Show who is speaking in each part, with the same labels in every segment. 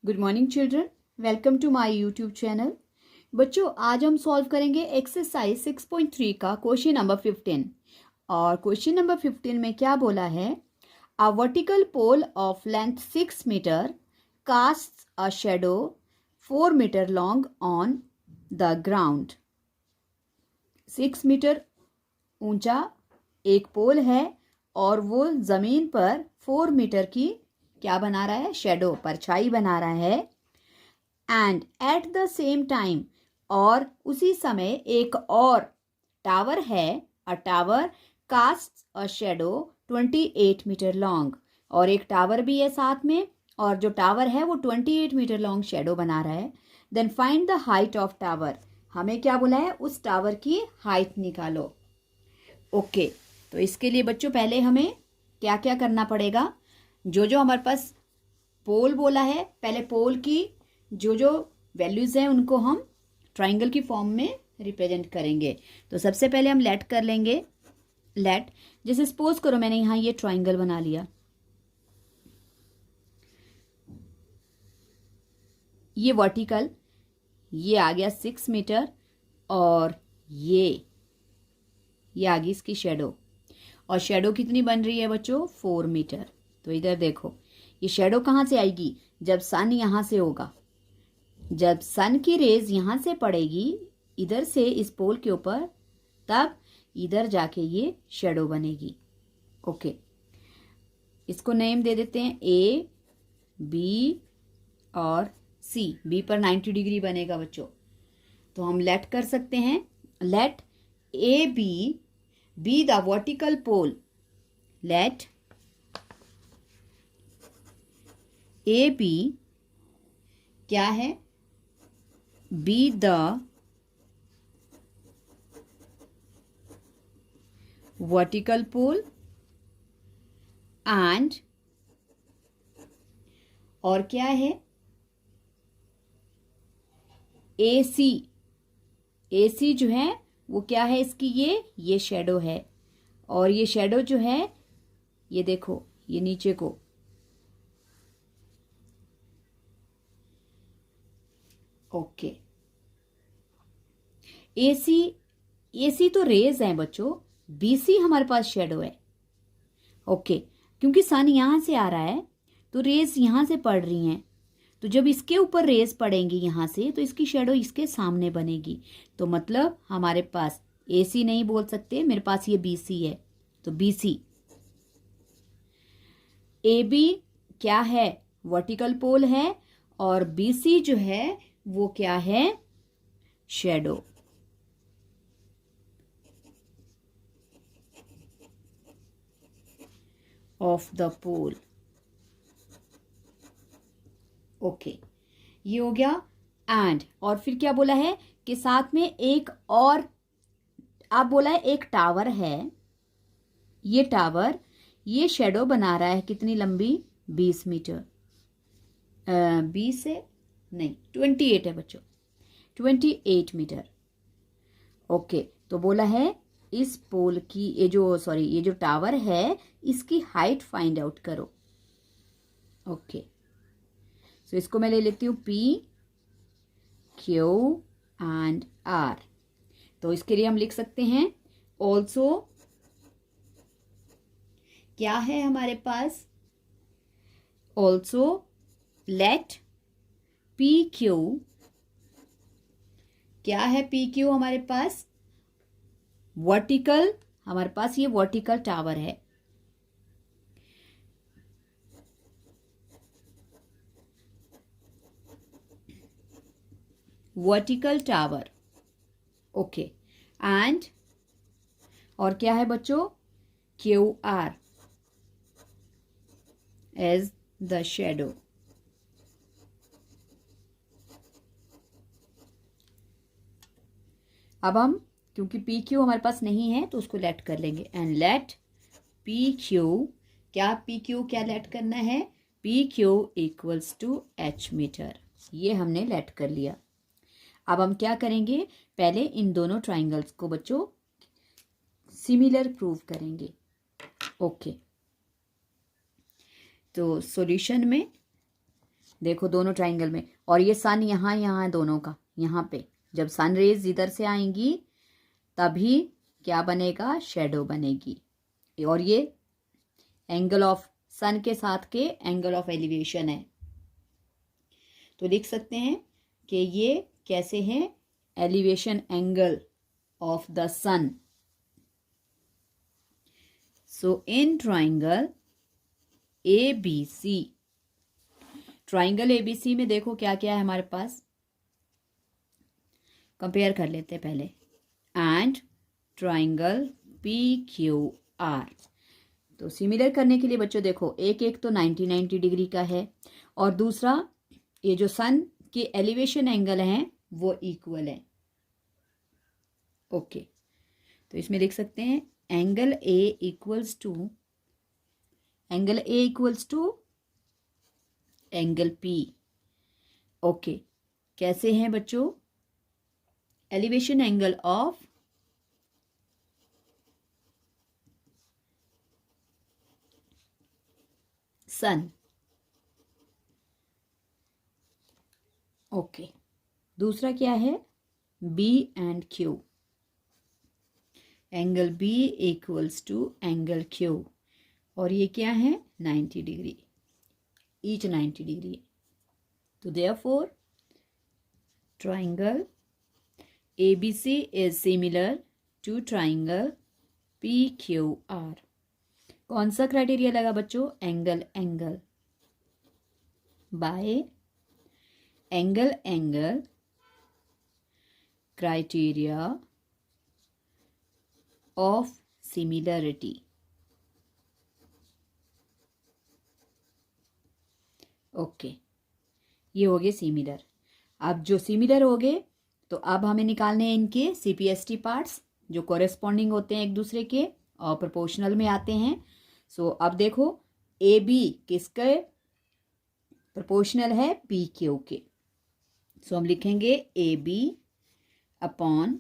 Speaker 1: Good morning children, welcome to my YouTube channel. बच्चों, आज हम सॉल्व करेंगे एक्सरसाइज 6.3 का क्वेश्चन नंबर 15। और क्वेश्चन नंबर 15 में क्या बोला है? A vertical pole of length 6 metre casts a shadow 4 metre long on the ground. 6 metre ऊंचा एक पोल है और वो जमीन पर 4 मीटर की क्या बना रहा है? शेडो, परछाई बना रहा है। And at the same time, और उसी समय एक और टावर है। A tower cast a shadow 28 metre long, और एक टावर भी है साथ में, और जो टावर है वो 28 मीटर लॉन्ग शेडो बना रहा है। Then find the height of tower. हमें क्या बोला है? उस टावर की हाइट निकालो। ओके, तो इसके लिए बच्चों पहले हमें क्या क्या करना पड़ेगा? जो हमारे पास पोल बोला है, पहले पोल की जो वैल्यूज हैं उनको हम ट्राइंगल की फॉर्म में रिप्रेजेंट करेंगे। तो सबसे पहले हम लेट कर लेंगे। लेट, जैसे सपोज करो मैंने यहाँ ये ट्राइंगल बना लिया। ये वर्टिकल, ये आ गया 6 मीटर, और ये आ गई इसकी शेडो। और शेडो कितनी बन रही है बच्चों? 4 मीटर। तो इधर देखो, ये शेडो कहाँ से आएगी? जब सन यहाँ से होगा, जब सन की रेज यहाँ से पड़ेगी इधर से इस पोल के ऊपर, तब इधर जाके ये शेडो बनेगी। ओके, इसको नेम दे देते हैं ए, बी और सी। बी पर 90 डिग्री बनेगा बच्चों। तो हम लेट कर सकते हैं। Let A B the vertical pole. Let A B क्या है? Be the vertical pole, and और क्या है? ए सी जो है वो क्या है इसकी? ये शेडो है। और ये शेडो जो है, ये देखो, ये नीचे को, ओके। एसी तो रेज है बच्चों, बीसी हमारे पास शेडो है। ओके, क्योंकि सन यहां से आ रहा है तो रेज यहां से पड़ रही हैं, तो जब इसके ऊपर रेज पड़ेंगी यहां से तो इसकी शेडो इसके सामने बनेगी। तो मतलब हमारे पास एसी नहीं बोल सकते, मेरे पास ये बीसी है। तो बीसी, ए बी क्या है? वर्टिकल पोल है, और बीसी जो है वो क्या है? Shadow. Of the pole. Okay, ये हो गया। एंड और फिर क्या बोला है कि साथ में एक और, आप बोला है एक टावर है। ये टावर ये शेडो बना रहा है। कितनी लंबी? 20 मीटर। 20 है नहीं, 28 है बच्चों, 28 मीटर। ओके, तो बोला है इस पोल की, ये जो टावर है इसकी हाइट फाइंड आउट करो। ओके, सो इसको मैं ले लेती हूँ P, Q एंड R। तो इसके लिए हम लिख सकते हैं ऑल्सो, क्या है हमारे पास? ऑल्सो लेट PQ, क्या है PQ हमारे पास? वर्टिकल, हमारे पास ये वर्टिकल टावर है। Vertical tower, okay. एंड और क्या है बच्चों? QR as the shadow. अब हम, क्योंकि PQ हमारे पास नहीं है तो उसको लेट कर लेंगे। एंड लेट PQ, क्या PQ क्या लेट करना है? PQ equals to H metre. ये हमने लेट कर लिया। अब हम क्या करेंगे? पहले इन दोनों ट्राइंगल्स को बच्चों सिमिलर प्रूव करेंगे। ओके, तो सॉल्यूशन में देखो दोनों ट्राइंगल में, और ये सन यहाँ यहाँ है दोनों का, यहाँ पे जब सन रेज इधर से आएंगी तभी क्या बनेगा, शेडो बनेगी। और ये एंगल ऑफ सन के साथ के एंगल ऑफ एलिवेशन है, तो लिख सकते हैं कि ये कैसे है, elevation angle of the sun. So in triangle ABC, triangle ABC में देखो क्या क्या है हमारे पास, कंपेयर कर लेते हैं पहले। एंड ट्राइंगल PQR, तो सिमिलर करने के लिए बच्चों देखो एक एक तो 90 डिग्री का है, और दूसरा ये जो सन के एलिवेशन एंगल हैं वो इक्वल है। ओके, तो इसमें लिख सकते हैं angle A equals to angle P। Okay, कैसे हैं बच्चों, elevation angle of sun. Okay, दूसरा क्या है, B and Q, angle B equals to angle Q, और ये क्या है 90 डिग्री, ईच 90 डिग्री। तो therefore triangle ABC is similar to triangle PQR। कौन सा क्राइटेरिया लगा बच्चों, angle by angle criteria of similarity. Okay, ये हो गए सिमिलर। अब जो सिमिलर हो गए तो अब हमें निकालने हैं इनके CPST पार्ट्स जो कोरेस्पॉन्डिंग होते हैं एक दूसरे के और प्रोपोर्शनल में आते हैं। सो अब देखो AB किसके प्रोपोर्शनल है, PQ के। सो हम लिखेंगे AB upon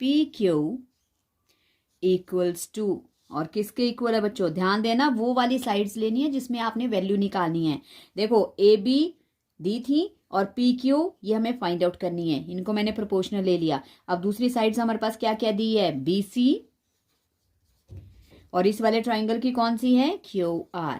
Speaker 1: PQ equals to, और किसके इक्वल है बच्चों, ध्यान देना वो वाली साइड्स लेनी है जिसमें आपने वैल्यू निकालनी है। देखो AB दी थी और PQ ये हमें फाइंड आउट करनी है, इनको मैंने प्रोपोर्शनल ले लिया। अब दूसरी साइड्स हमारे पास क्या क्या दी है, BC, और इस वाले ट्राइंगल की कौन सी है, QR।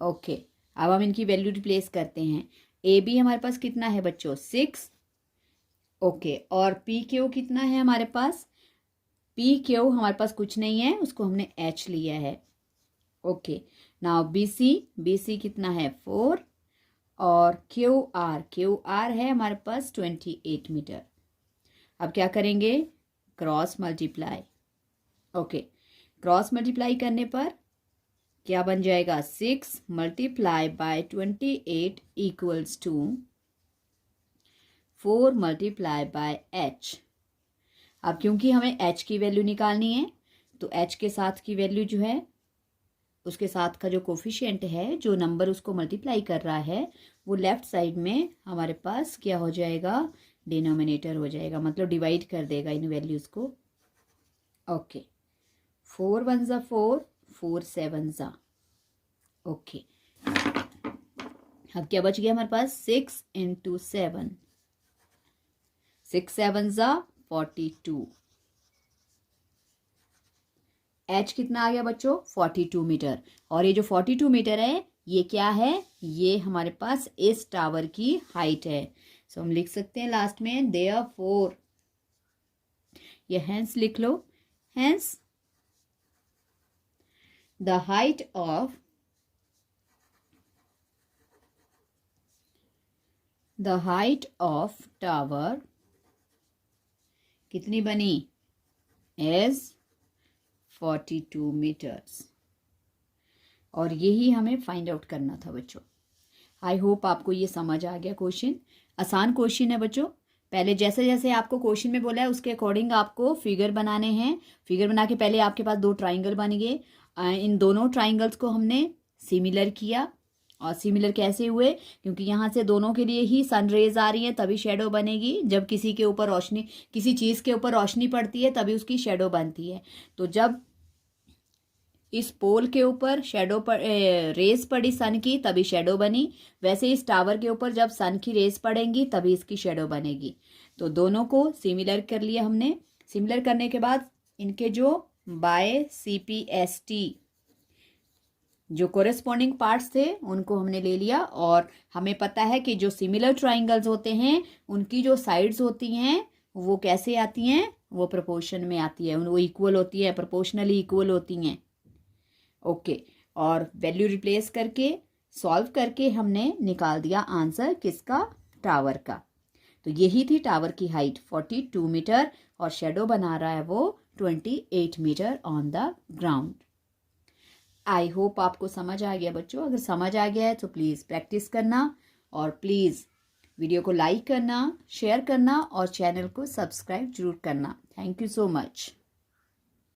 Speaker 1: ओके, अब हम इनकी वैल्यू रिप्लेस करते हैं। AB हमारे पास कितना है बच्चों, 6। ओके, और PQ कितना है हमारे पास, PQ हमारे पास कुछ नहीं है, उसको हमने H लिया है। ओके, नाउ BC कितना है 4, और QR है हमारे पास 28 मीटर। अब क्या करेंगे, cross multiply. Okay, cross multiply करने पर क्या बन जाएगा, 6 multiply by 28 equals to 4 multiply by H। अब क्योंकि हमें H की वैल्यू निकालनी है तो H के साथ की वैल्यू जो है, उसके साथ का जो कोफिशिएंट है, जो नंबर उसको मल्टीप्लाई कर रहा है, वो लेफ्ट साइड में हमारे पास क्या हो जाएगा, डिनोमिनेटर हो जाएगा, मतलब डिवाइड कर देगा इन वैल्यूज़ को। ओके, 4 1 ज़ा 4, 4 7 ज़ा। ओके, अब क्या बच गया हमारे पास, 6 इंटू 7, 6 7 ज़ा 42। H कितना आ गया बच्चों, 42 मीटर। और ये जो 42 मीटर है ये क्या है, ये हमारे पास इस टावर की हाइट है। सो हम लिख सकते हैं लास्ट में देयरफॉर, ये हेंस लिख लो, hence the height of tower कितनी बनी, एज 42 मीटर्स। और यही हमें फाइंड आउट करना था बच्चों। आई होप आपको ये समझ आ गया। क्वेश्चन आसान क्वेश्चन है बच्चों। पहले जैसे जैसे आपको क्वेश्चन में बोला है उसके अकॉर्डिंग आपको फिगर बनाने हैं। फिगर बना के पहले आपके पास 2 ट्राइंगल बन गए। इन दोनों ट्राइंगल्स को हमने सिमिलर किया। और सिमिलर कैसे हुए, क्योंकि यहाँ से दोनों के लिए ही सन रेज आ रही है तभी शेडो बनेगी। जब किसी के ऊपर रोशनी, किसी चीज़ के ऊपर रोशनी पड़ती है तभी उसकी शेडो बनती है। तो जब इस पोल के ऊपर शेडो पर रेस पड़ी सन की, तभी शेडो बनी। वैसे इस टावर के ऊपर जब सन की रेस पड़ेंगी तभी इसकी शेडो बनेगी। तो दोनों को सिमिलर कर लिया हमने। सिमिलर करने के बाद इनके जो बाय CPST जो कोरेस्पॉन्डिंग पार्ट्स थे उनको हमने ले लिया। और हमें पता है कि जो सिमिलर ट्राइंगल्स होते हैं उनकी जो साइड्स होती हैं वो कैसे आती हैं, वो प्रोपोर्शन में आती है, वो इक्वल होती है, प्रोपोर्शनली इक्वल होती हैं। ओके, और वैल्यू रिप्लेस करके सॉल्व करके हमने निकाल दिया आंसर किसका, टावर का। तो यही थी टावर की हाइट 42 मीटर और शेडो बना रहा है वो 28 metre on the ground. I hope आपको समझ आ गया बच्चों। अगर समझ आ गया है तो प्लीज़ प्रैक्टिस करना और प्लीज़ वीडियो को लाइक करना, शेयर करना और चैनल को सब्सक्राइब जरूर करना। Thank you so much.